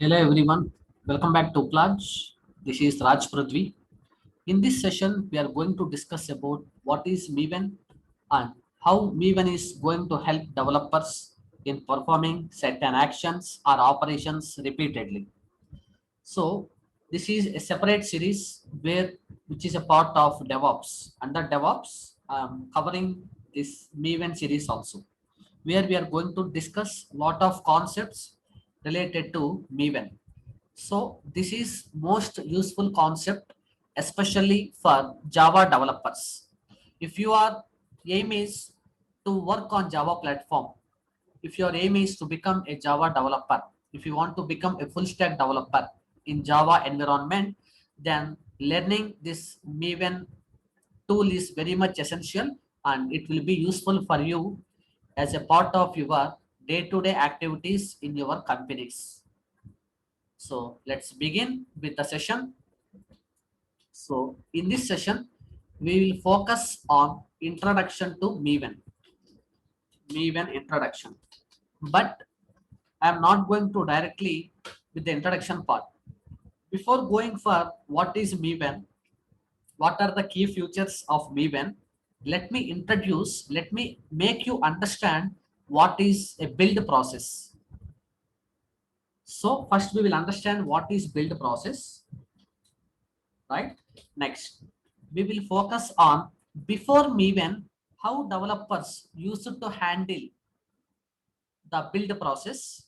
Hello everyone, welcome back to Plunge. This is Raj Prithvi. In this session, we are going to discuss about what is Maven and how Maven is going to help developers in performing certain actions or operations repeatedly. So, this is a separate series which is a part of DevOps. Under DevOps, covering this Maven series also, where we are going to discuss a lot of concepts related to Maven. So this is most useful concept, especially for Java developers. If your aim is to work on Java platform, if your aim is to become a Java developer, if you want to become a full stack developer in Java environment, then learning this Maven tool is very much essential and it will be useful for you as a part of your day-to-day activities in your companies. So let's begin with the session. So in this session, we will focus on introduction to Maven introduction. But I am not going to directly with the introduction part. Before going for what is Maven, what are the key features of Maven, let me make you understand what is a build process. So first we will understand what is build process, right? Next, we will focus on before Maven, how developers used to handle the build process,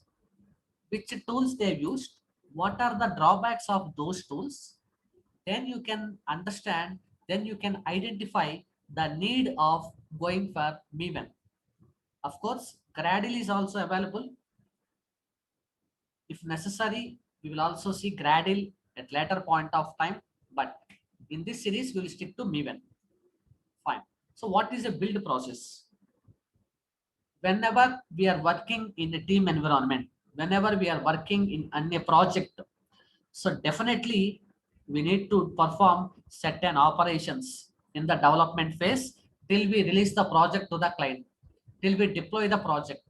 which tools they used, what are the drawbacks of those tools. Then you can understand, then you can identify the need of going for Maven. Of course, Gradle is also available. If necessary, we will also see Gradle at later point of time, but in this series, we will stick to Maven. Fine. So what is a build process? Whenever we are working in a team environment, whenever we are working in a project, so definitely we need to perform certain operations in the development phase till we release the project to the client, till we deploy the project.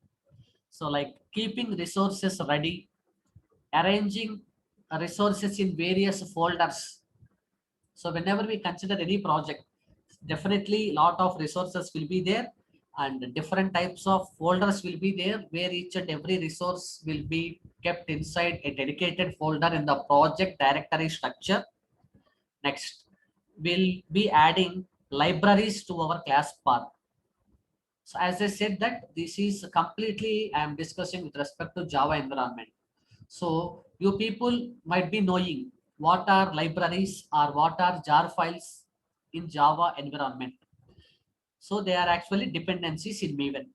So like keeping resources ready, arranging resources in various folders. So whenever we consider any project, definitely lot of resources will be there and different types of folders will be there where each and every resource will be kept inside a dedicated folder in the project directory structure. Next, we'll be adding libraries to our class path. So as I said that this is completely I am discussing with respect to Java environment. So you people might be knowing what are libraries or what are jar files in Java environment. So they are actually dependencies in Maven.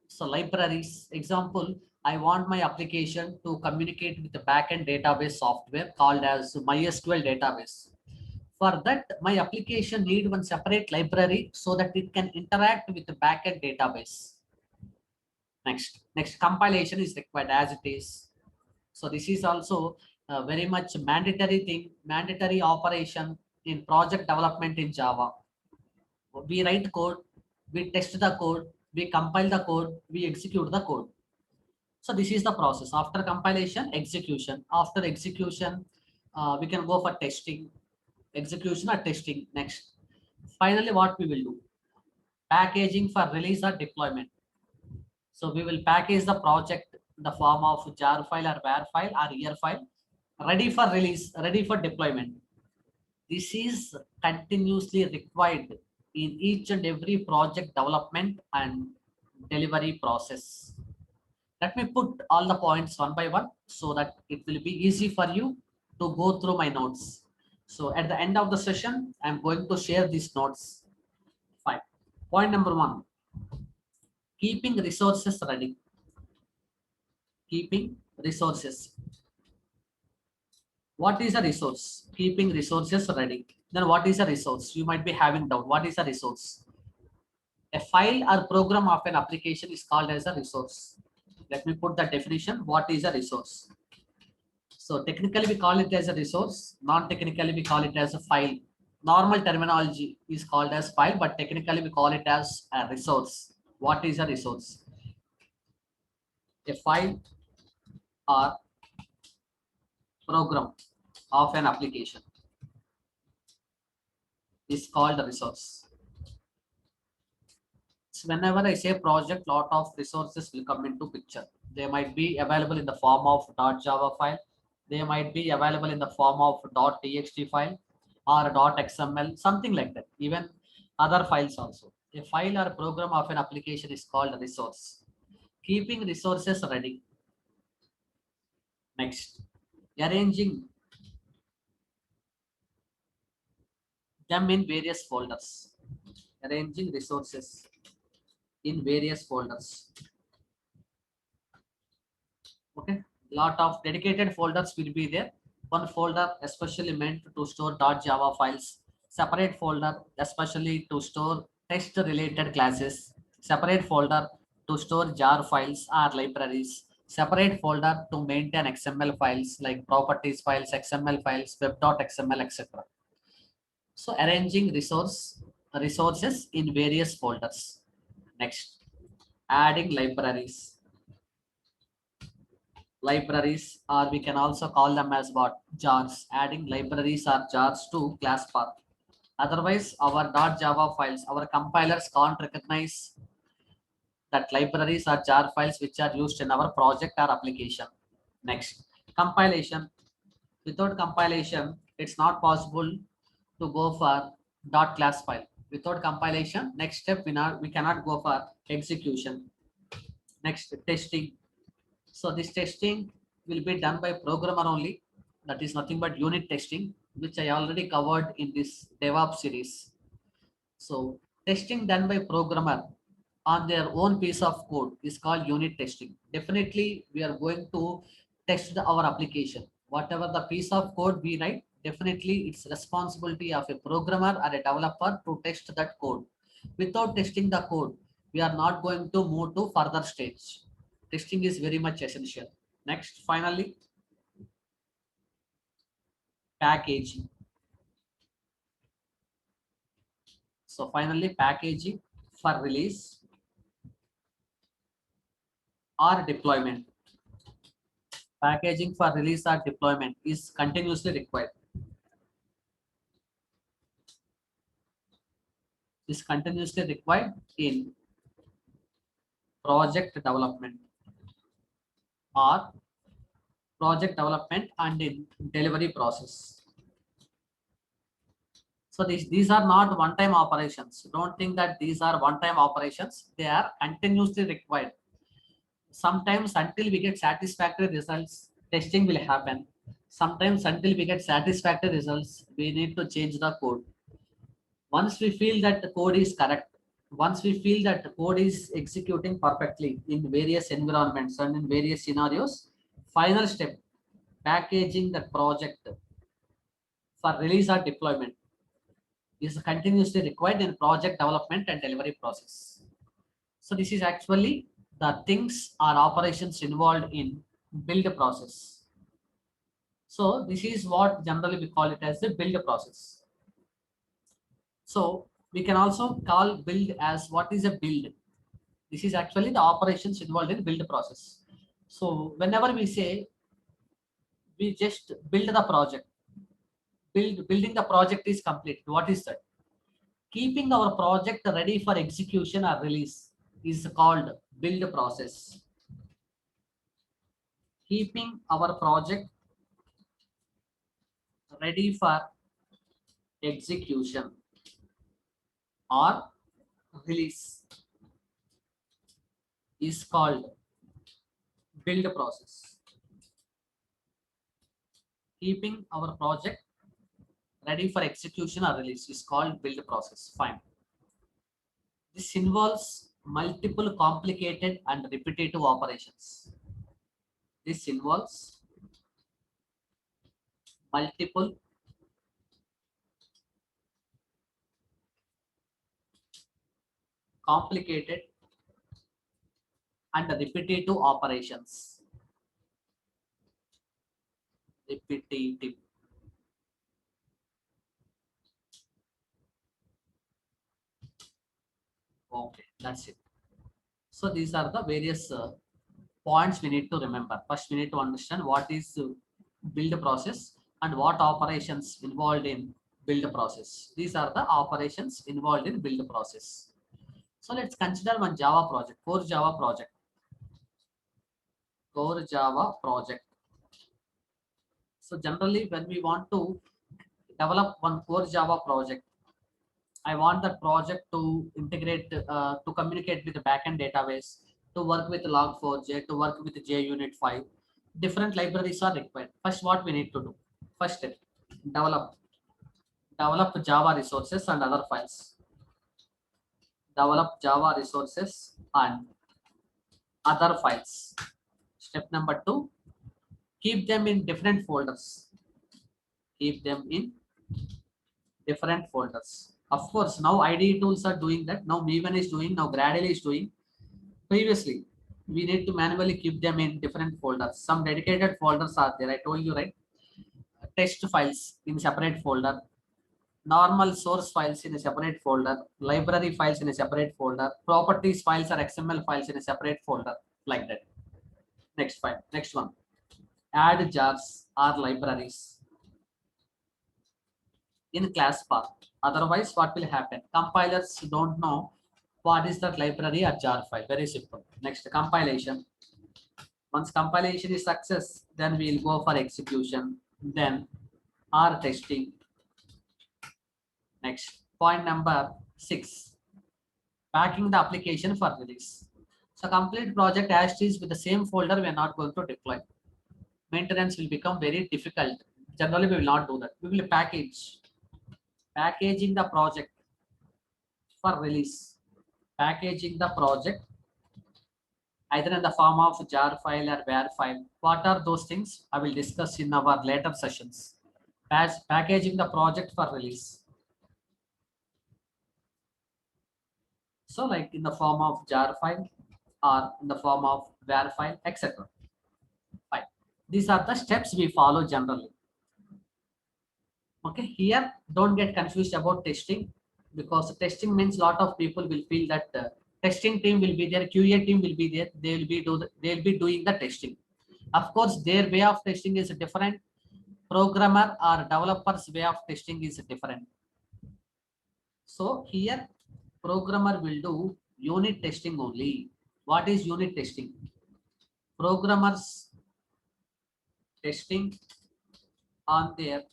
So libraries, example, I want my application to communicate with the backend database software called as MySQL database. For that, my application need one separate library so that it can interact with the backend database. Next compilation is required as it is. So this is also a very much mandatory thing, mandatory operation in project development in Java. We write code, we test the code, we compile the code, we execute the code. So this is the process. After compilation, execution. After execution, we can go for testing, execution or testing. Next, finally, what we will do? Packaging for release or deployment. So we will package the project in the form of jar file or var file or year file, ready for release, ready for deployment. This is continuously required in each and every project development and delivery process. Let me put all the points one by one so that it will be easy for you to go through my notes. So at the end of the session, I'm going to share these notes. Fine. Point number one, keeping resources ready. Keeping resources. What is a resource? Keeping resources ready. Then what is a resource? You might be having doubt. What is a resource? A file or program of an application is called as a resource. Let me put the definition. What is a resource? So technically we call it as a resource. Non-technically we call it as a file. Normal terminology is called as file, but technically we call it as a resource. What is a resource? A file or program of an application is called a resource. So whenever I say project, lot of resources will come into picture. They might be available in the form of .java file. They might be available in the form of .txt file or .xml, something like that. Even other files also. A file or program of an application is called a resource. Keeping resources ready. Next, arranging them in various folders. Arranging resources in various folders. Okay, lot of dedicated folders will be there. One folder especially meant to store .java files, separate folder especially to store text related classes, separate folder to store jar files or libraries, separate folder to maintain XML files like properties files, XML files, web.xml, etc. So arranging resources in various folders. Next, adding libraries, or we can also call them as what, jars. Adding libraries or jars to class path. Otherwise our .java files, our compilers can't recognize that libraries or jar files which are used in our project or application. Next, compilation. Without compilation it's not possible to go for .class file. Without compilation, next step we cannot go for execution. Next, testing. So this testing will be done by programmer only. That is nothing but unit testing, which I already covered in this DevOps series. So testing done by programmer on their own piece of code is called unit testing. Definitely, we are going to test our application. Whatever the piece of code we write, definitely it's responsibility of a programmer or a developer to test that code. Without testing the code, we are not going to move to further stage. Testing is very much essential. Next, finally, packaging. So finally, packaging for release or deployment. Packaging for release or deployment is continuously required. Is continuously required in project development or project development and in delivery process. So these are not one-time operations. Don't think that these are one-time operations. They are continuously required. Sometimes until we get satisfactory results, testing will happen. Sometimes until we get satisfactory results, we need to change the code. Once we feel that the code is correct, once we feel that the code is executing perfectly in various environments and in various scenarios, final step, packaging the project for release or deployment is continuously required in project development and delivery process. So this is actually the things or operations involved in build process. So this is what generally we call it as the build process. So we can also call build as what is a build. This is actually the operations involved in build process. So whenever we say we just build the project, building the project is complete. What is that? Keeping our project ready for execution or release is called build process. Keeping our project ready for execution or release is called build process. Keeping our project ready for execution or release is called build process. Fine. This involves multiple complicated and repetitive operations. This involves multiple complicated and repetitive operations. Repetitive. Okay, that's it. So these are the various points we need to remember. First, we need to understand what is build process and what operations involved in build process. These are the operations involved in build process. So let's consider one Java project, core Java project. Core Java project. So generally when we want to develop one core Java project, I want that project to integrate, to communicate with the backend database, to work with Log4j, to work with JUnit 5. Different libraries are required. First, what we need to do? First step, develop. Develop Java resources and other files. Develop Java resources and other files. Step number 2, keep them in different folders. Keep them in different folders. Of course, now IDE tools are doing that. Now Maven is doing, now Gradle is doing. Previously, we need to manually keep them in different folders. Some dedicated folders are there. I told you, right? Text files in separate folder, normal source files in a separate folder, library files in a separate folder, properties files or XML files in a separate folder, like that. Next file, next one. Add jars or libraries in class path. Otherwise, what will happen? Compilers don't know what is that library or jar file. Very simple. Next, compilation. Once compilation is success, then we will go for execution. Then R testing. Next, point number 6, packing the application for release. So complete project as is with the same folder, we are not going to deploy. Maintenance will become very difficult. Generally, we will not do that. We will packaging the project for release. Packaging the project either in the form of jar file or var file. What are those things? I will discuss in our later sessions. Packaging the project for release. So like in the form of jar file or in the form of var file, etc. Fine. These are the steps we follow generally. Okay, here don't get confused about testing, because testing means lot of people will feel that testing team will be there, QA team will be there, they'll be doing the testing. Of course, their way of testing is different. Programmer or developer's way of testing is different. So here programmer will do unit testing only. What is unit testing? Programmers testing on their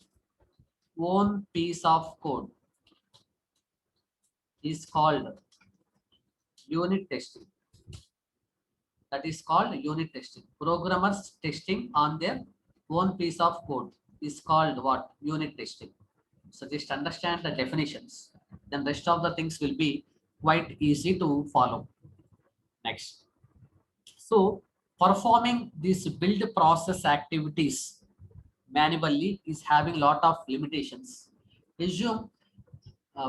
own piece of code is called unit testing. That is called unit testing. Programmers testing on their own piece of code is called what? Unit testing. So just understand the definitions. Then rest of the things will be quite easy to follow. Next. So performing these build process activities manually is having lot of limitations. Assume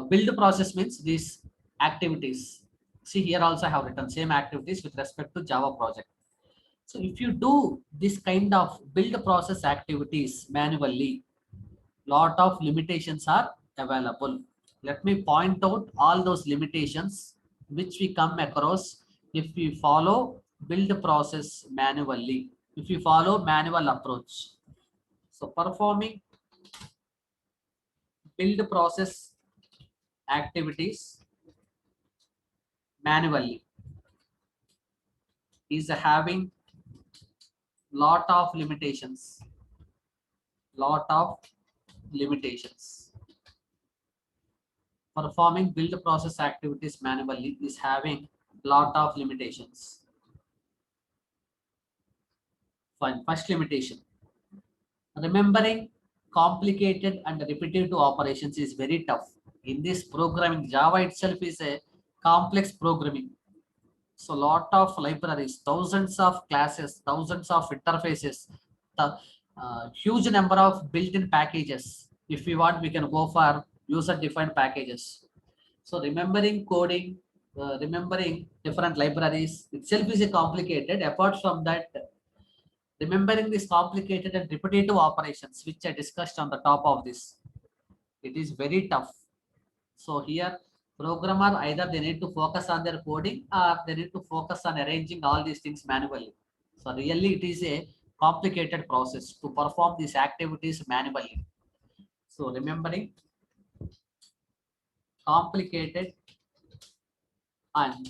build process means these activities. See here also I have written same activities with respect to Java project. So if you do this kind of build process activities manually, lot of limitations are available. Let me point out all those limitations which we come across if we follow build process manually, if we follow manual approach. So performing build process activities manually is having lot of limitations. Lot of limitations. Performing build process activities manually is having lot of limitations. Fine. First limitation. Remembering complicated and repetitive operations is very tough. In this programming, Java itself is a complex programming. So lot of libraries, thousands of classes, thousands of interfaces, the huge number of built-in packages. If we want, we can go for user-defined packages. So remembering coding, remembering different libraries itself is a complicated. Apart from that, remembering these complicated and repetitive operations, which I discussed on the top of this, it is very tough. So here, programmer either they need to focus on their coding or they need to focus on arranging all these things manually. So really, it is a complicated process to perform these activities manually. So remembering complicated and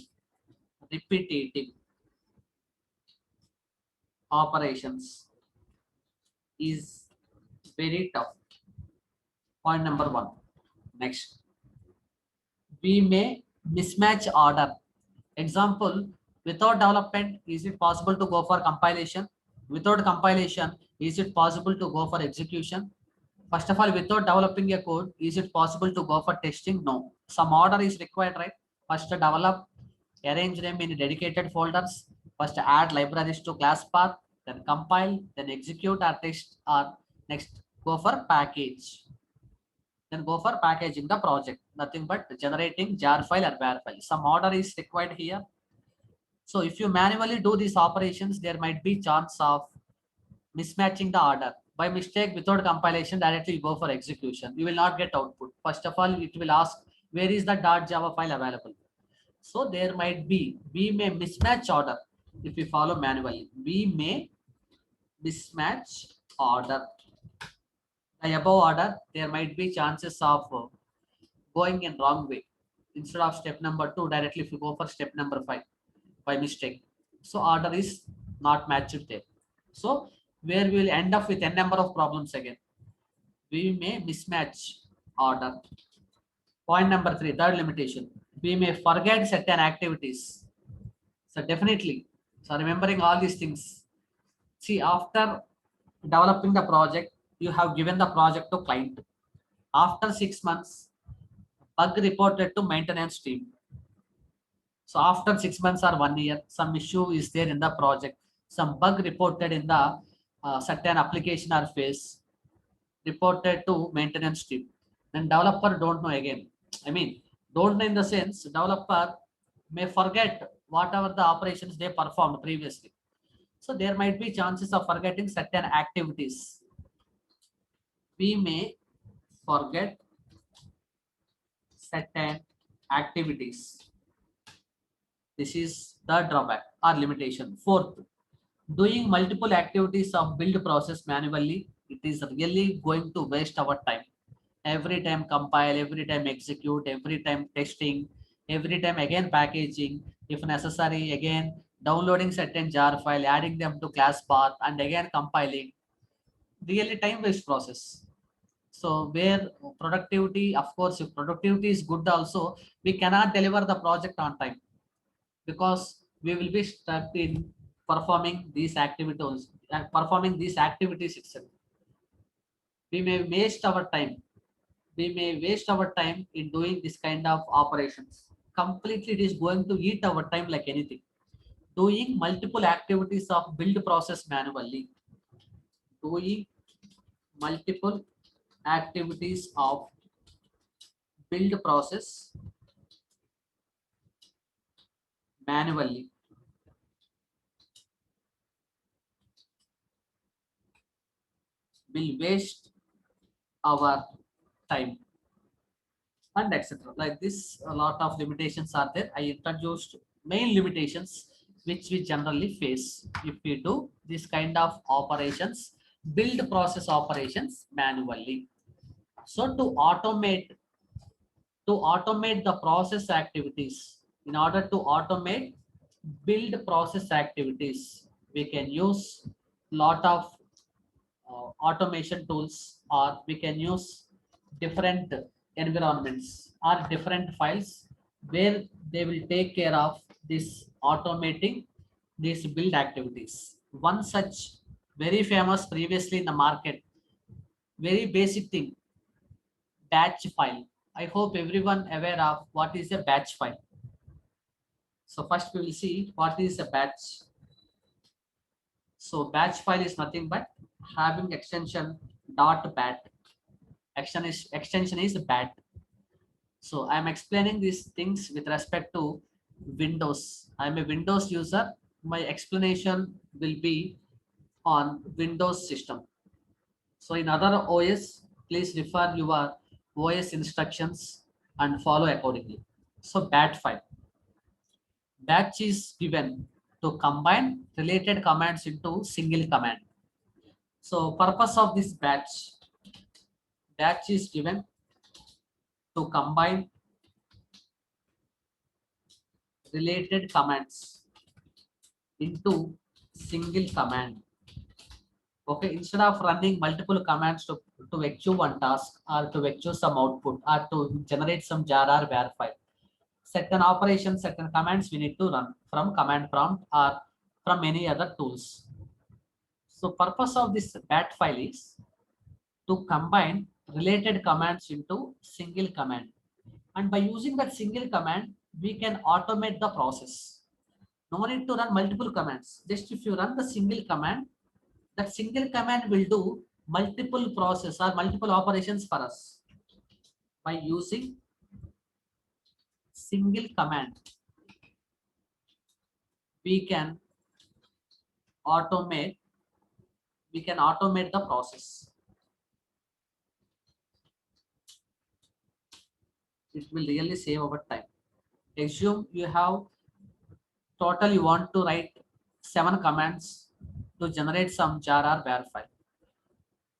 repetitive operations is very tough. Point number one. Next, we may mismatch order. Example, without development, is it possible to go for compilation? Without compilation, is it possible to go for execution? First of all, without developing a code, is it possible to go for testing? No. Some order is required, right? First develop, arrange them in dedicated folders. First add libraries to class path, then compile, then execute or test, or next go for package. Then go for packaging the project. Nothing but generating jar file or var file. Some order is required here. So if you manually do these operations, there might be chance of mismatching the order. By mistake, without compilation, directly you go for execution. You will not get output. First of all, it will ask where is the .java file available. So there might be, we may mismatch order if we follow manually. We may mismatch order. The above order, there might be chances of going in wrong way. Instead of step number 2, directly if you go for step number 5 by mistake. So order is not matched there. So where we will end up with n number of problems again. We may mismatch order. Point number 3, third limitation. We may forget certain activities. So definitely, so remembering all these things. See, after developing the project, you have given the project to client. After 6 months, bug reported to maintenance team. So after 6 months or 1 year, some issue is there in the project. Some bug reported in the certain application or phase, reported to maintenance team. Then developer don't know again. I mean, don't know in the sense developer may forget whatever the operations they performed previously. So there might be chances of forgetting certain activities. We may forget certain activities. This is the drawback or limitation. Fourth, doing multiple activities of build process manually, it is really going to waste our time. Every time compile, every time execute, every time testing, every time again packaging, if necessary, again downloading certain jar file, adding them to class path, and again compiling. Really time waste process. So where productivity, of course, if productivity is good also, we cannot deliver the project on time because we will be stuck in performing these activities itself. We may waste our time. We may waste our time in doing this kind of operations. Completely it is going to eat our time like anything. Doing multiple activities of build process manually. Doing multiple activities of build process manually will waste our time and etc. Like this, a lot of limitations are there. I introduced main limitations which we generally face if we do this kind of operations, build process operations manually. So to automate the process activities, in order to automate build process activities, we can use lot of automation tools, or we can use different environments or different files where they will take care of this automating these build activities. One such very famous previously in the market, very basic thing, batch file. I hope everyone aware of what is a batch file. So first we will see what is a batch. So batch file is nothing but having extension .bat. Extension is bat. So I'm explaining these things with respect to Windows. I'm a Windows user. My explanation will be on Windows system. So in other OS, please refer your OS instructions and follow accordingly. So bat file. Batch is given to combine related commands into single command. So purpose of this batch is given to combine related commands into single command. Okay, instead of running multiple commands to execute one task or to execute some output or to generate some jar or var file, certain operations, certain commands we need to run from command prompt or from any other tools. So purpose of this bat file is to combine related commands into single command. And by using that single command, we can automate the process. No need to run multiple commands. Just if you run the single command, that single command will do multiple process or multiple operations for us. By using single command, we can automate the process. It will really save our time. Assume you have total you want to write 7 commands to generate some jar or var file.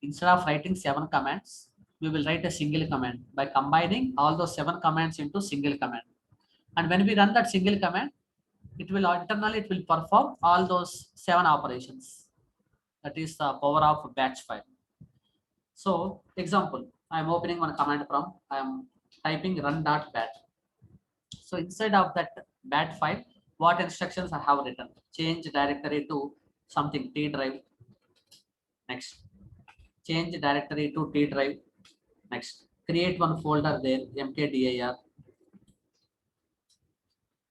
Instead of writing 7 commands, we will write a single command by combining all those 7 commands into single command. And when we run that single command, it will internally it will perform all those 7 operations. That is the power of batch file. So example, I am opening one command prompt. I am typing run.bat. So inside of that bat file, what instructions I have written? Change directory to something T drive. Next, change directory to T drive. Next, create one folder there, mkdir,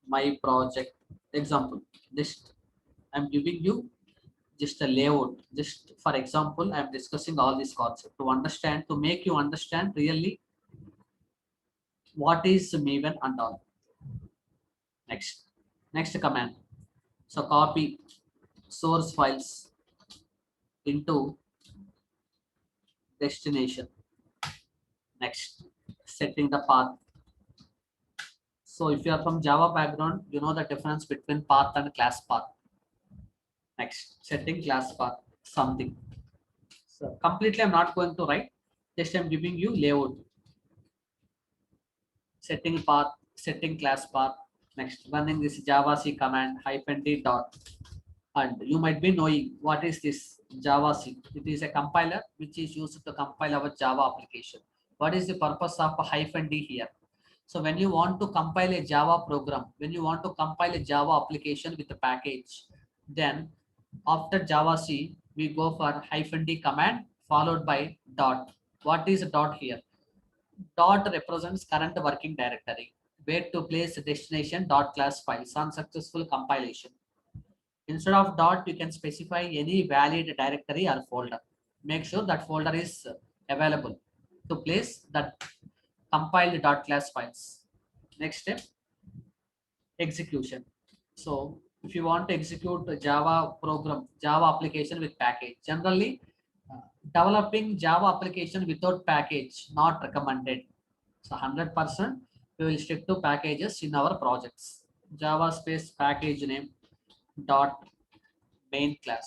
my project. Example, just I'm giving you just a layout. Just for example, I'm discussing all this concept to understand, to make you understand really what is Maven and all. Next command. So copy source files into destination. Next, setting the path. So if you are from Java background, you know the difference between path and class path. Next, setting class path, something. So completely I'm not going to write, just I'm giving you layout. Setting path, setting class path. Next, running this Java C command -d dot. And you might be knowing what is this Java C. It is a compiler which is used to compile our Java application. What is the purpose of a -d here? So when you want to compile a Java program, when you want to compile a Java application with a package, then after Java C, we go for -d command followed by dot. What is dot here? Dot represents current working directory, where to place destination dot class files on successful compilation. Instead of dot, you can specify any valid directory or folder. Make sure that folder is available to place that compiled dot class files. Next step, execution. So if you want to execute a Java program, Java application with package, generally developing Java application without package, not recommended. So 100% we will stick to packages in our projects. Java space package name dot main class.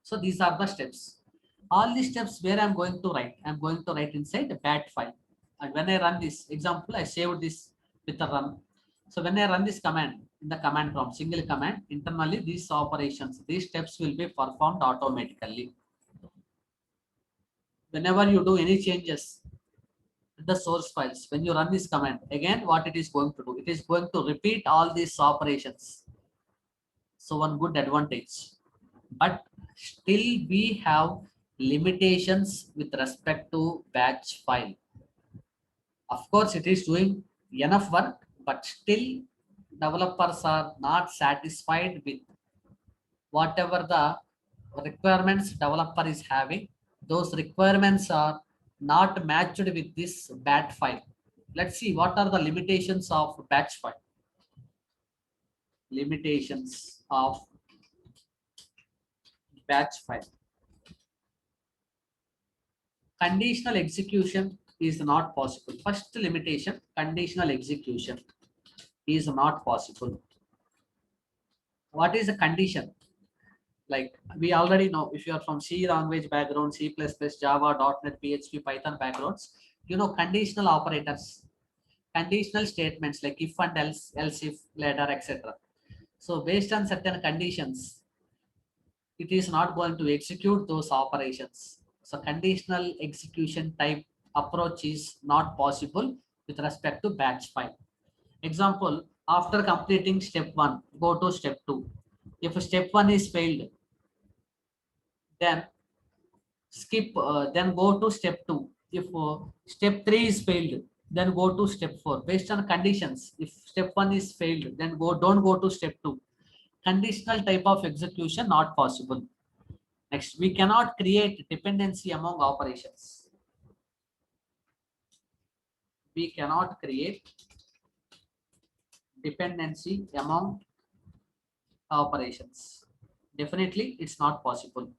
So these are the steps. All these steps where I'm going to write, I'm going to write inside the bat file. And when I run this example, I saved this with a run. So when I run this command in the command prompt, single command, internally these operations, these steps will be performed automatically. Whenever you do any changes in the source files, when you run this command, again, what it is going to do, it is going to repeat all these operations. So one good advantage. But still we have limitations with respect to batch file. Of course, it is doing enough work, but still developers are not satisfied with whatever the requirements developer is having. Those requirements are not matched with this batch file. Let's see what are the limitations of batch file. Limitations of batch file. Conditional execution is not possible. First limitation, conditional execution is not possible. What is a condition? Like we already know, if you are from C language background, C++, Java, .NET, PHP, Python backgrounds, you know conditional operators, conditional statements like if and else if, later, etc. So based on certain conditions, it is not going to execute those operations. So conditional execution type approach is not possible with respect to batch file. Example, after completing step 1, go to step 2. If step 1 is failed, then then go to step 2. If step 3 is failed, then go to step 4 based on conditions. If step 1 is failed, then don't go to step 2. Conditional type of execution not possible. Next, we cannot create dependency among operations. We cannot create dependency among operations. Definitely, it's not possible.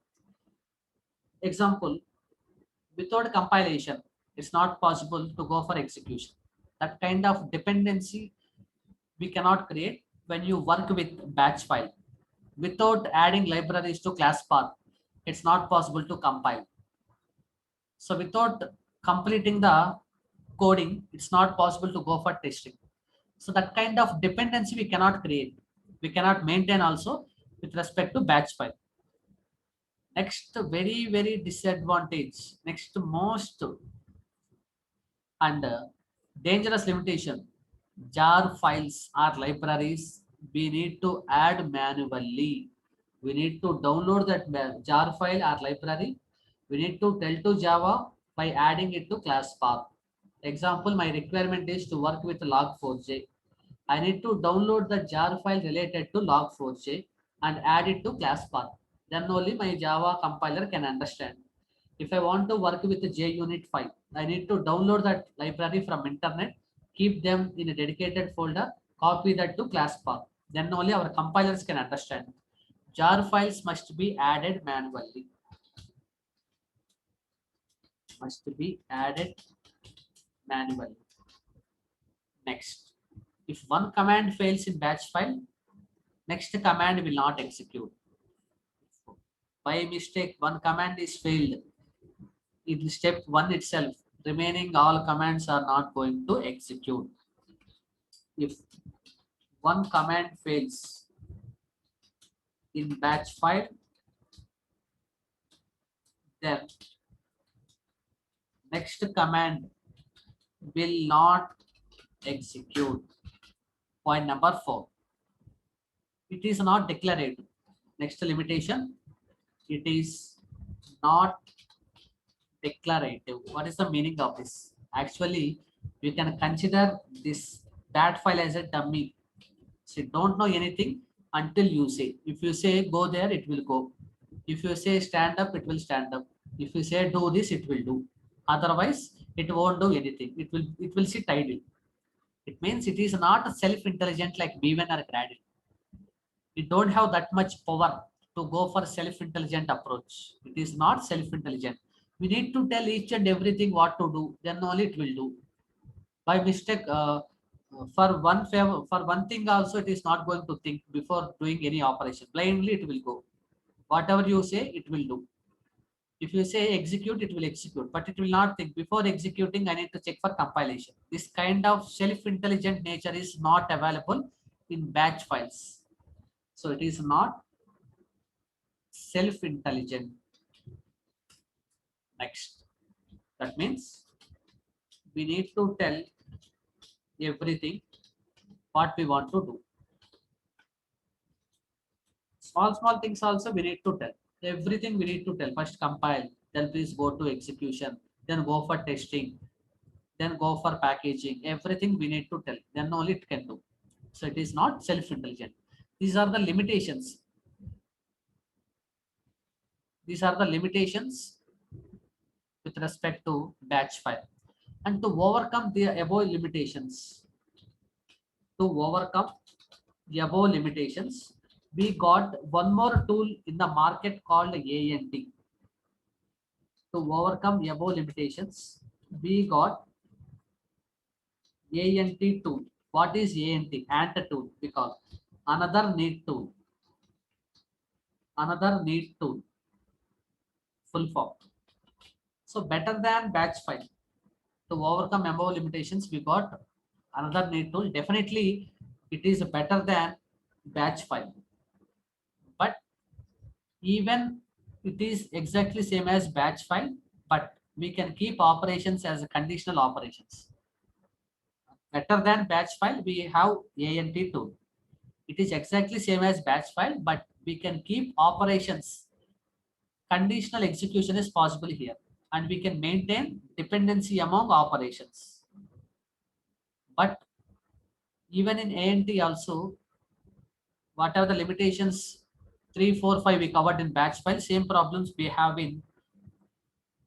Example, without compilation, it's not possible to go for execution. That kind of dependency we cannot create when you work with batch file. Without adding libraries to class path, it's not possible to compile. So without completing the coding, it's not possible to go for testing. So that kind of dependency we cannot create. We cannot maintain also with respect to batch file. Next, very disadvantage. Next, most and dangerous limitation. Jar files or libraries we need to add manually. We need to download that jar file or library. We need to tell to Java by adding it to class path. Example, my requirement is to work with log4j. I need to download the jar file related to log4j and add it to class path. Then only my Java compiler can understand. If I want to work with the JUnit file, I need to download that library from internet, keep them in a dedicated folder, copy that to class path. Then only our compilers can understand. Jar files must be added manually. Must be added manually. Next, if one command fails in batch file, next command will not execute. By mistake, one command is failed in step 1 itself, remaining all commands are not going to execute. If one command fails in batch file, then next command will not execute. Point number 4. It is not declarative. Next limitation, it is not declarative. What is the meaning of this? Actually, we can consider this bat file as a dummy. So don't know anything until you say. If you say go there, it will go. If you say stand up, it will stand up. If you say do this, it will do. Otherwise, it won't do anything. It will sit idle. It means it is not self-intelligent like Beaven or Gradle. We don't have that much power to go for self-intelligent approach. It is not self-intelligent. We need to tell each and everything what to do, then only it will do. By mistake, for one favor, for one thing also, it is not going to think before doing any operation. Blindly it will go. Whatever you say, it will do. If you say execute, it will execute, but it will not think before executing. I need to check for compilation. This kind of self-intelligent nature is not available in batch files. So it is not self-intelligent. Next, that means we need to tell everything what we want to do. Small things also we need to tell. Everything we need to tell. First compile, then please go to execution, then go for testing, then go for packaging. Everything we need to tell. Then only it can do. So it is not self-intelligent. These are the limitations. These are the limitations with respect to batch file. And to overcome the above limitations, we got one more tool in the market called ANT. To overcome the above limitations, we got ANT tool. What is ANT? Ant tool, because another neat tool. another need tool, full form. So better than batch file. To overcome above limitations, we got another need tool. Definitely, it is better than batch file. But even it is exactly same as batch file, but we can keep operations as conditional operations. Better than batch file, we have ANT tool. It is exactly same as batch file, but we can keep operations. Conditional execution is possible here, and we can maintain dependency among operations. But even in ANT also, whatever the limitations 3, 4, 5 we covered in batch file, same problems we have in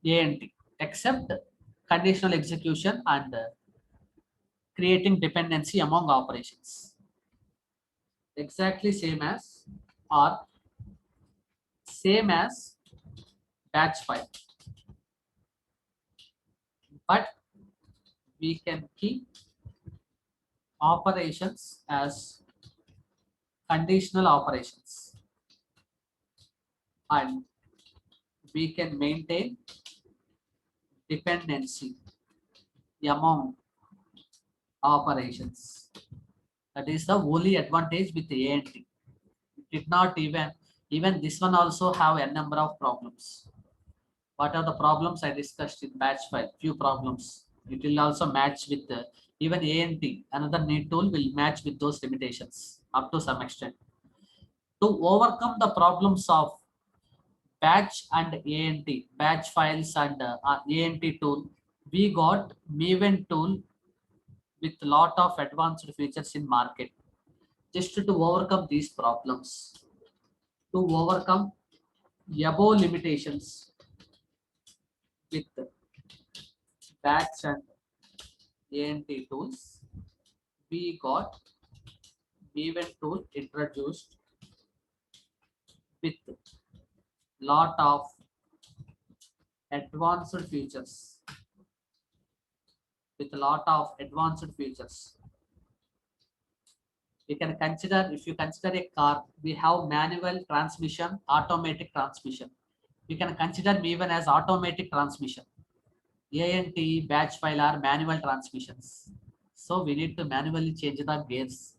ANT, except conditional execution and creating dependency among operations. Exactly same as or same as batch file, but we can keep operations as conditional operations, and we can maintain dependency among operations. That is the only advantage with the ANT. It did not even this one also have a number of problems. What are the problems I discussed in batch file? Few problems. It will also match with even ANT. Another need tool will match with those limitations up to some extent. To overcome the problems of batch and ANT, batch files and ANT tool, we got Maven tool with lot of advanced features in market. Just to overcome these problems, to overcome above limitations with batch and ANT tools, we got Maven tool introduced with lot of advanced features. With a lot of advanced features, we can consider, if you consider a car, we have manual transmission, automatic transmission. We can consider even as automatic transmission. ANT, batch file are manual transmissions. So we need to manually change the gears.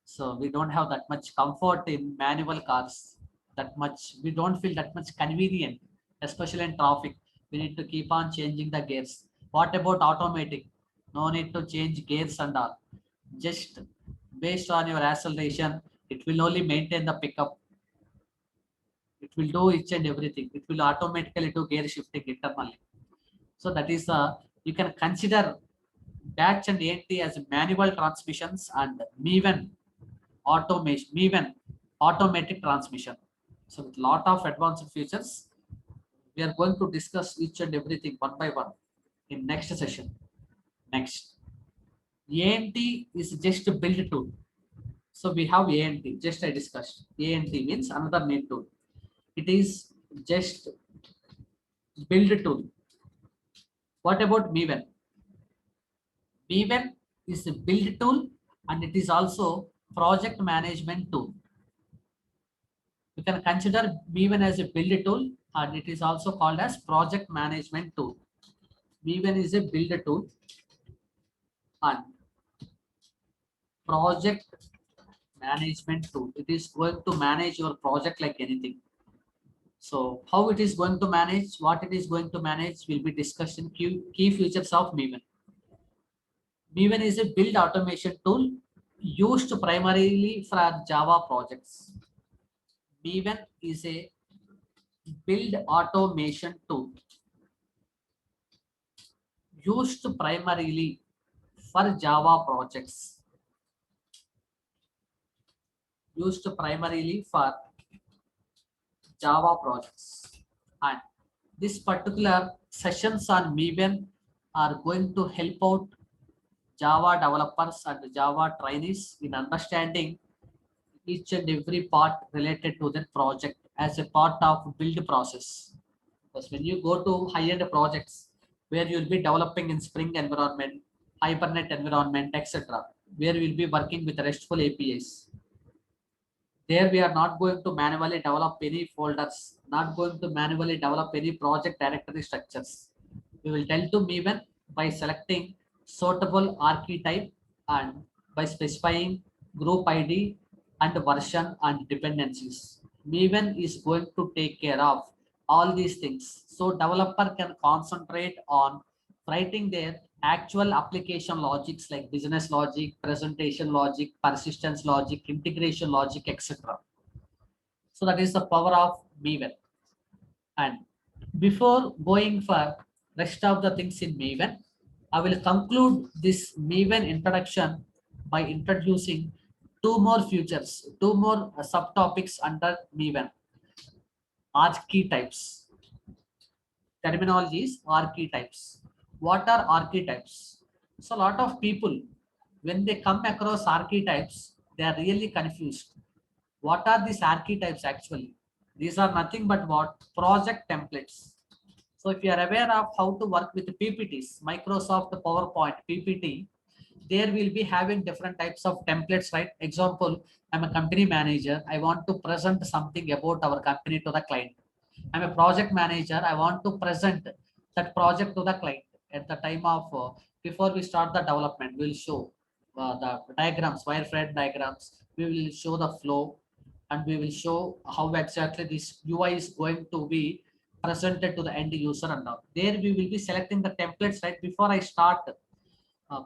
So we don't have that much comfort in manual cars. That much, we don't feel that much convenient, especially in traffic. We need to keep on changing the gears. What about automatic? No need to change gears and all. Just based on your acceleration, it will only maintain the pickup. It will do each and everything. It will automatically do gear shifting internally. So that is you can consider batch and ANT as manual transmissions and Maven automation, Maven automatic transmission. So with lot of advanced features, we are going to discuss each and everything one by one in next session. Next, ANT is just a build tool. So we have ANT, just I discussed. ANT means another need tool. It is just build tool. What about Maven? Maven is a build tool and it is also project management tool. You can consider Maven as a build tool and it is also called as project management tool. Maven is a build tool and project management tool. It is going to manage your project like anything. So how it is going to manage, what it is going to manage will be discussed in key features of Maven. Maven is a build automation tool used primarily for Java projects. Maven is a build automation tool used primarily for Java projects. Used primarily for Java projects. And this particular sessions on Maven are going to help out Java developers and Java trainees in understanding each and every part related to that project as a part of build process. Because when you go to high-end projects where you'll be developing in Spring environment, Hibernate environment, etc., where we'll be working with RESTful APIs, There we are not going to manually develop any folders, not going to manually develop any project directory structures. We will tell to Maven by selecting suitable archetype and by specifying group ID and version and dependencies. Maven is going to take care of all these things. So developer can concentrate on writing their actual application logics like business logic, presentation logic, persistence logic, integration logic, etc. So that is the power of Maven. And before going for rest of the things in Maven, I will conclude this Maven introduction by introducing two more features, two more subtopics under Maven. Archetypes. Terminologies, archetypes. What are archetypes? So a lot of people, when they come across archetypes, they are really confused. What are these archetypes actually? These are nothing but what? Project templates. So if you are aware of how to work with PPTs, Microsoft PowerPoint, PPT, there will be having different types of templates, right? Example, I'm a company manager. I want to present something about our company to the client. I'm a project manager. I want to present that project to the client at the time of, before we start the development, we'll show the diagrams, wireframe diagrams. We will show the flow and we will show how exactly this UI is going to be presented to the end user and all. There we will be selecting the templates, right? Before I start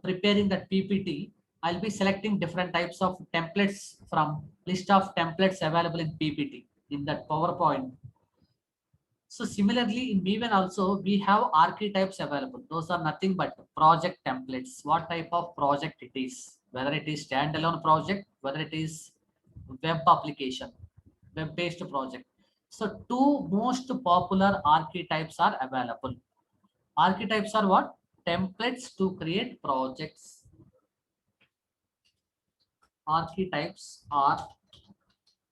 preparing that PPT, I'll be selecting different types of templates from list of templates available in PPT in that PowerPoint. So similarly in Maven also we have archetypes available. Those are nothing but project templates. What type of project it is, whether it is standalone project, whether it is web application, web-based project. So two most popular archetypes are available. Archetypes are what? Templates to create projects. Archetypes are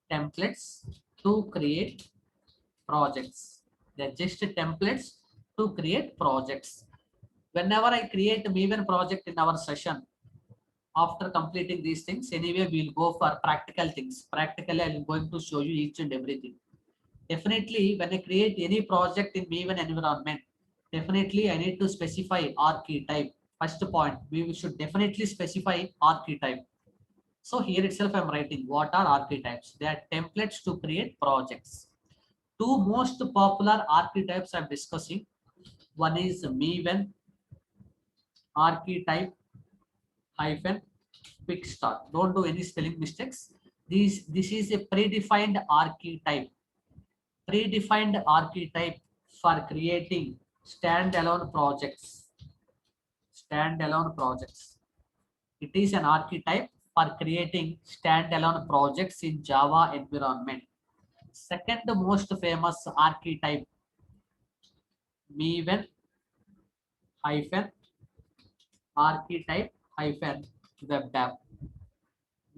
templates to create projects. They're just templates to create projects. Whenever I create a Maven project in our session, after completing these things, anyway, we'll go for practical things. Practically, I'm going to show you each and everything. Definitely, when I create any project in Maven environment, definitely I need to specify archetype. First point, we should definitely specify archetype. So here itself, I'm writing what are archetypes. They are templates to create projects. Two most popular archetypes I'm discussing. One is Maven archetype hyphen quick start. Don't do any spelling mistakes. This is a predefined archetype. Predefined archetype for creating standalone projects. Standalone projects. It is an archetype for creating standalone projects in Java environment. Second most famous archetype, Maven hyphen archetype hyphen web app.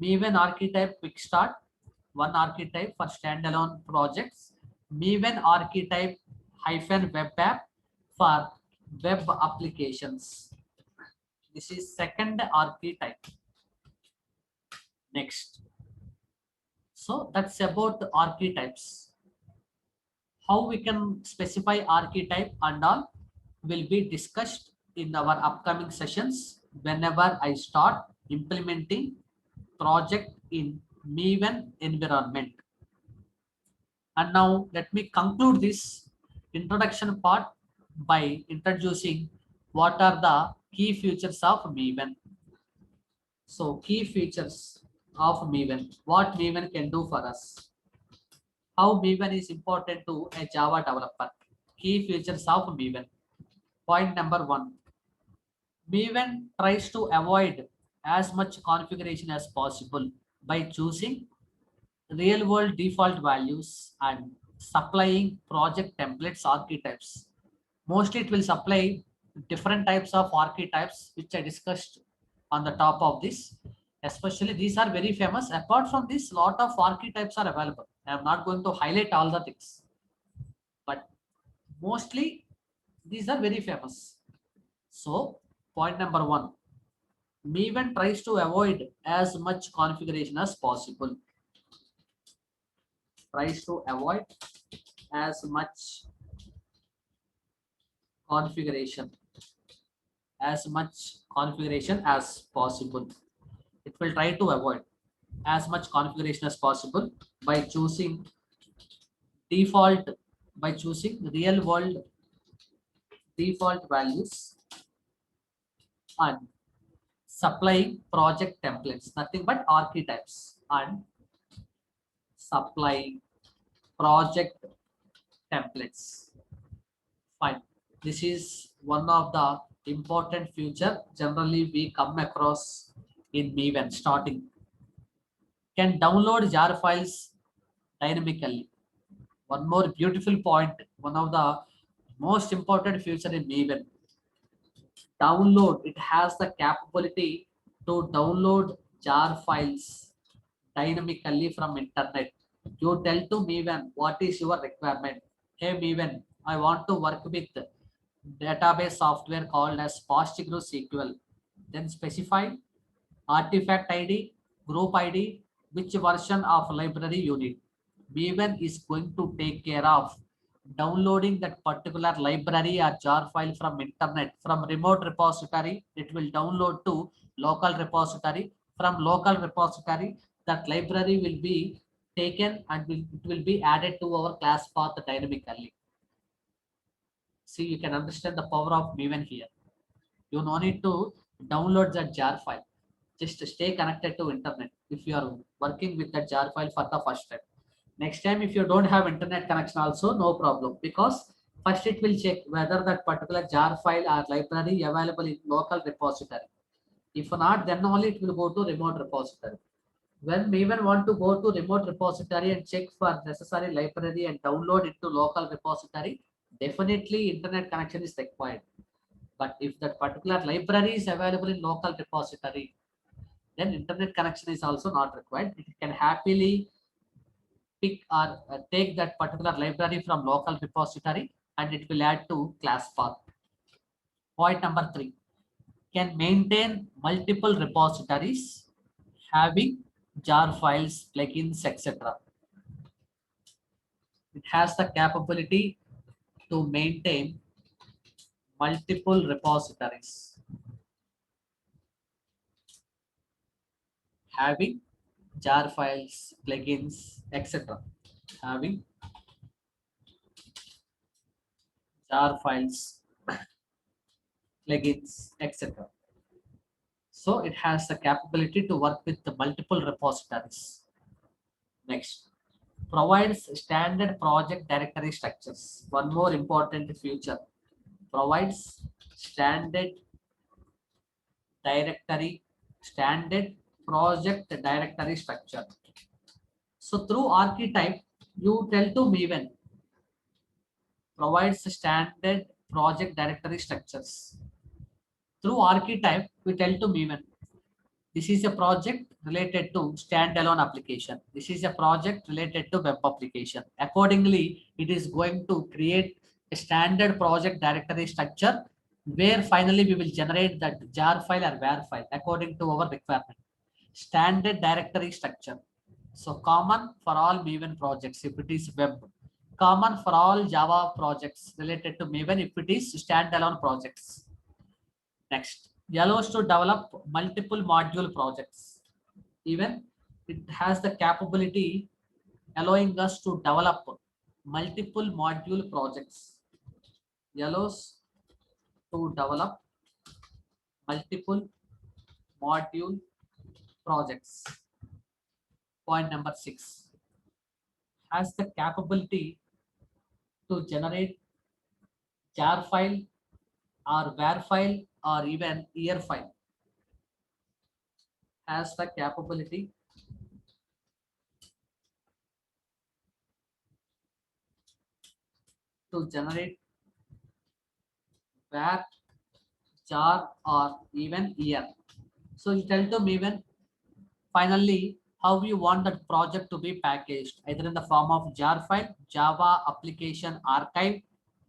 Maven archetype quick start, one archetype for standalone projects. Maven archetype hyphen web app for web applications. This is second archetype. Next. So that's about the archetypes. How we can specify archetype and all will be discussed in our upcoming sessions whenever I start implementing project in Maven environment. And now let me conclude this introduction part by introducing what are the key features of Maven. So key features of Maven, what Maven can do for us, how Maven is important to a Java developer. Key features of Maven. Point number one, Maven tries to avoid as much configuration as possible by choosing real world default values and supplying project templates archetypes. Mostly it will supply different types of archetypes which I discussed on the top of this. Especially these are very famous. Apart from this, lot of archetypes are available. I am not going to highlight all the things, but mostly these are very famous. So point number one, Maven tries to avoid as much configuration as possible. tries to avoid as much configuration as possible. It will try to avoid as much configuration as possible by choosing default by choosing real world default values and supplying project templates, nothing but archetypes, and supplying project templates. Fine. This is one of the important feature generally we come across in Maven starting. Can download jar files dynamically. One more beautiful point, one of the most important feature in Maven. Download, it has the capability to download jar files dynamically from internet. You tell to Maven what is your requirement. Hey Maven, I want to work with database software called as PostgreSQL. Then specify artifact ID, group ID, which version of library you need. Maven is going to take care of downloading that particular library or jar file from internet. From remote repository, it will download to local repository. From local repository, that library will be taken and it will be added to our class path dynamically. See, you can understand the power of Maven here. You no need to download that jar file. Just stay connected to internet if you are working with that jar file for the first time. Next time, if you don't have internet connection also, no problem, because first it will check whether that particular jar file or library available in local repository. If not, then only it will go to remote repository. When we even want to go to remote repository and check for necessary library and download it to local repository, definitely internet connection is required. But if that particular library is available in local repository, then internet connection is also not required. It can happily pick or take that particular library from local repository and it will add to class path. Point number 3, can maintain multiple repositories having jar files, plugins, etc. It has the capability to maintain multiple repositories having jar files, plugins, etc. Having jar files, plugins, etc. So it has the capability to work with the multiple repositories. Next, provides standard project directory structures. One more important feature, provides standard directory, standard project directory structure. So through archetype, you tell to Maven, provides standard project directory structures. Through archetype, we tell to Maven, this is a project related to standalone application. This is a project related to web application. Accordingly, it is going to create a standard project directory structure where finally we will generate that jar file or var file according to our requirement. Standard directory structure. So common for all Maven projects if it is web. Common for all Java projects related to Maven if it is standalone projects. Next, allows to develop multiple module projects. Even it has the capability allowing us to develop multiple module projects. Allows to develop multiple module projects. Point number 6, has the capability to generate jar file or var file or even year file. Has the capability to generate var, jar or even year. So you tell to Maven finally how you want that project to be packaged, either in the form of jar file, Java application archive,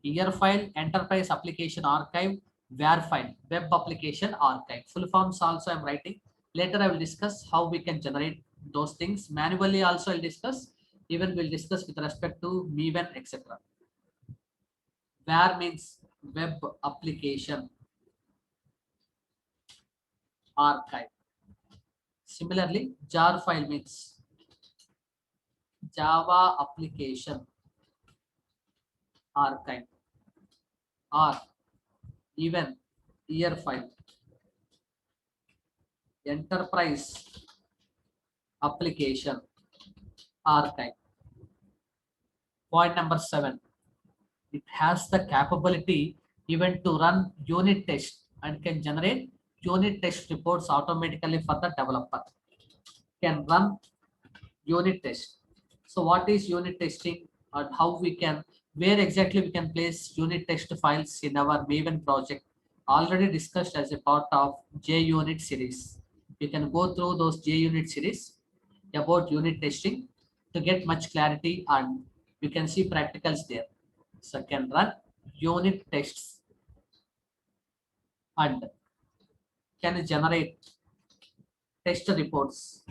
year file, enterprise application archive, var file, web application archive. Full forms also I'm writing. Later I will discuss how we can generate those things. Manually also I'll discuss. Even we'll discuss with respect to Maven, etc. Where means web application archive. Similarly, jar file means Java application archive, or even year file, enterprise application archive. Point number 7, it has the capability even to run unit test and can generate unit test reports automatically for the developer. Can run unit test. So what is unit testing, and how we can, where exactly we can place unit test files in our Maven project, already discussed as a part of JUnit series. You can go through those JUnit series about unit testing to get much clarity, and you can see practicals there. So can run unit tests and can generate test reports,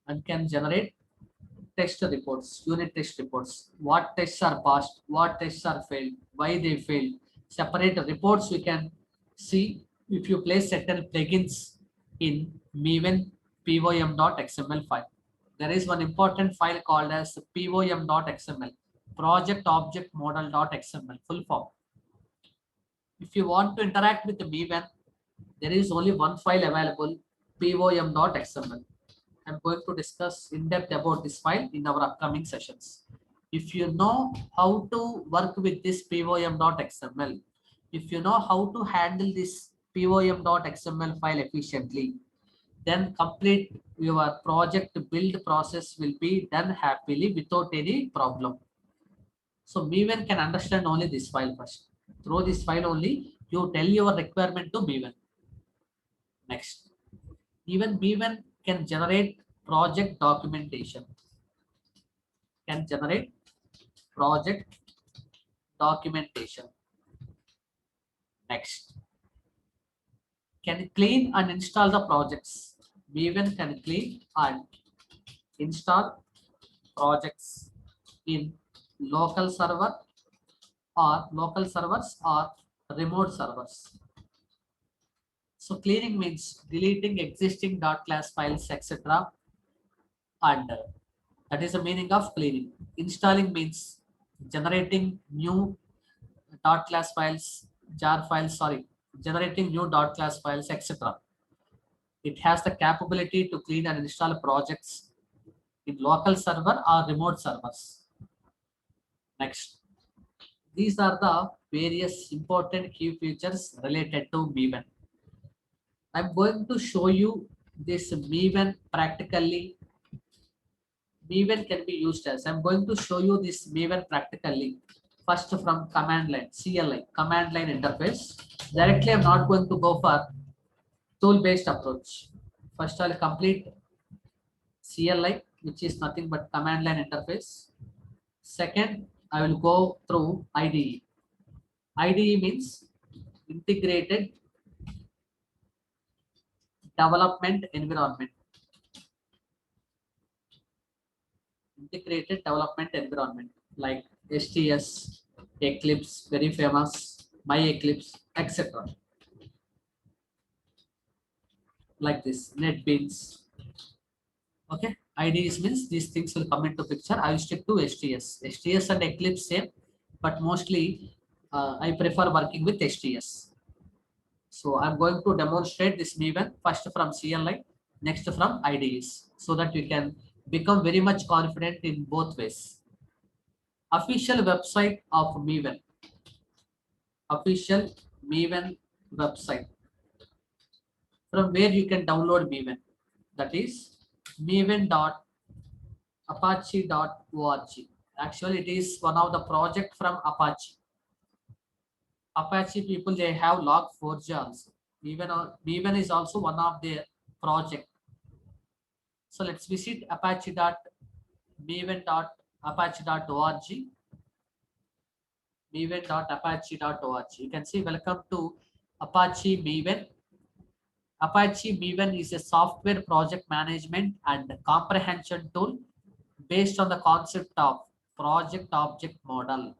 and can generate test reports, unit test reports. What tests are passed, what tests are failed, why they failed. Separate reports we can see if you place certain plugins in Maven pom.xml file. There is one important file called as pom.xml, project object model.xml, full form. If you want to interact with the Maven, there is only one file available, pom.xml. I'm going to discuss in depth about this file in our upcoming sessions. If you know how to work with this pom.xml, if you know how to handle this pom.xml file efficiently, then complete your project build process will be done happily without any problem. So Maven can understand only this file first. Through this file only, you tell your requirement to Maven. Next, even Maven can generate project documentation. Can generate project documentation. Next, can clean and install the projects. Maven can clean and install projects in local server or local servers or remote servers. So cleaning means deleting existing .class files, etc. And that is the meaning of cleaning. Installing means generating new .class files, jar files, sorry, generating new .class files, etc. It has the capability to clean and install projects in local server or remote servers. Next, these are the various important key features related to Maven. I'm going to show you this Maven practically. Maven can be used as, I'm going to show you this Maven practically. First from command line, CLI, command line interface. Directly, I'm not going to go for tool-based approach. First, I'll complete CLI, which is nothing but command line interface. Second, I will go through IDE. IDE means integrated development environment. Integrated development environment like STS, Eclipse, very famous, My Eclipse, etc. Like this, NetBeans. Okay, IDEs means these things will come into picture. I will stick to STS. STS and Eclipse same, but mostly I prefer working with STS. So I'm going to demonstrate this Maven first from CLI, next from IDEs, so that you can become very much confident in both ways. Official website of Maven. Official Maven website, from where you can download Maven. That is maven.apache.org. Actually, it is one of the project from Apache. Apache people, they have Log4j also. Maven is also one of their project. So let's visit apache.maven.apache.org. Maven.apache.org. You can see welcome to Apache Maven. Apache Maven is a software project management and comprehension tool based on the concept of project object model,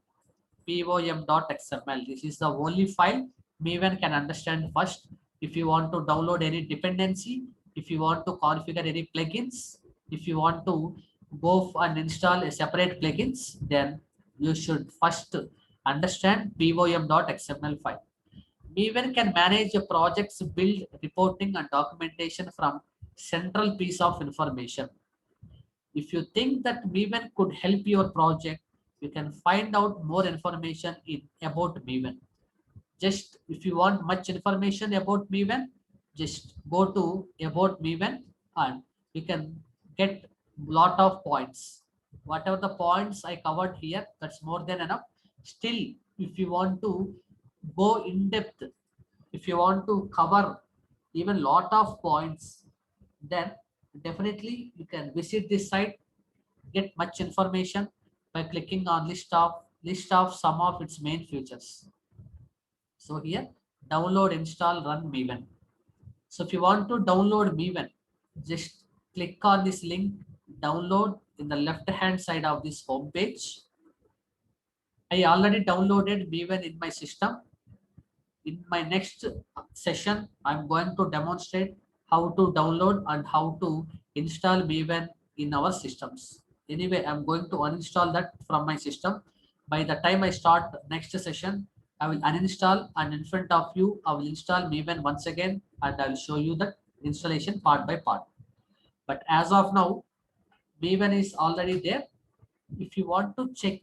POM.xml. This is the only file Maven can understand first. If you want to download any dependency, if you want to configure any plugins, if you want to go and install a separate plugins, then you should first understand POM.xml file. Maven can manage a project's build, reporting, and documentation from central piece of information. If you think that Maven could help your project, you can find out more information about Maven. Just if you want much information about Maven, just go to about Maven and you can get lot of points. Whatever the points I covered here, that's more than enough. Still, if you want to go in depth, if you want to cover even lot of points, then definitely you can visit this site, get much information by clicking on list of some of its main features. So here, download, install, run Maven. So if you want to download Maven, just click on this link, download in the left hand side of this home page. I already downloaded Maven in my system. In my next session, I'm going to demonstrate how to download and how to install Maven in our systems. Anyway, I'm going to uninstall that from my system. By the time I start next session, I will uninstall, and in front of you, I will install Maven once again, and I will show you the installation part by part. But as of now, Maven is already there. If you want to check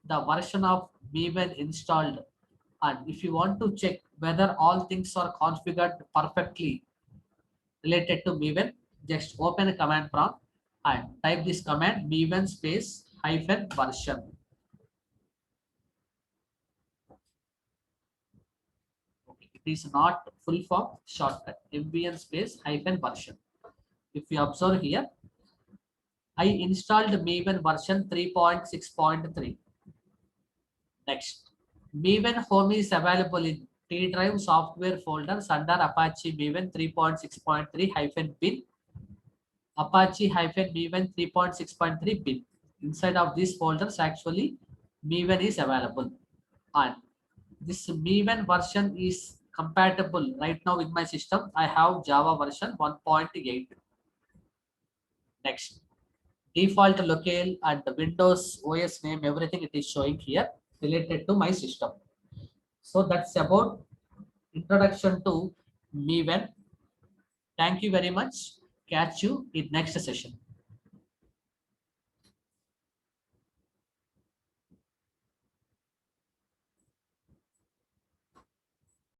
the version of Maven installed, and if you want to check whether all things are configured perfectly related to Maven, just open a command prompt and type this command Maven space hyphen version. Okay, it is not full form, shortcut MVN space hyphen version. If you observe here, I installed Maven version 3.6.3. Next, Maven home is available in T drive software folders under Apache Maven 3.6.3-bin, Apache Maven 3.6.3 bin. Inside of these folders, actually, Maven is available. And this Maven version is compatible right now in my system. I have Java version 1.8. Next, default locale and the Windows OS name, everything it is showing here related to my system. So that's about introduction to Maven. Thank you very much. Catch you in next session.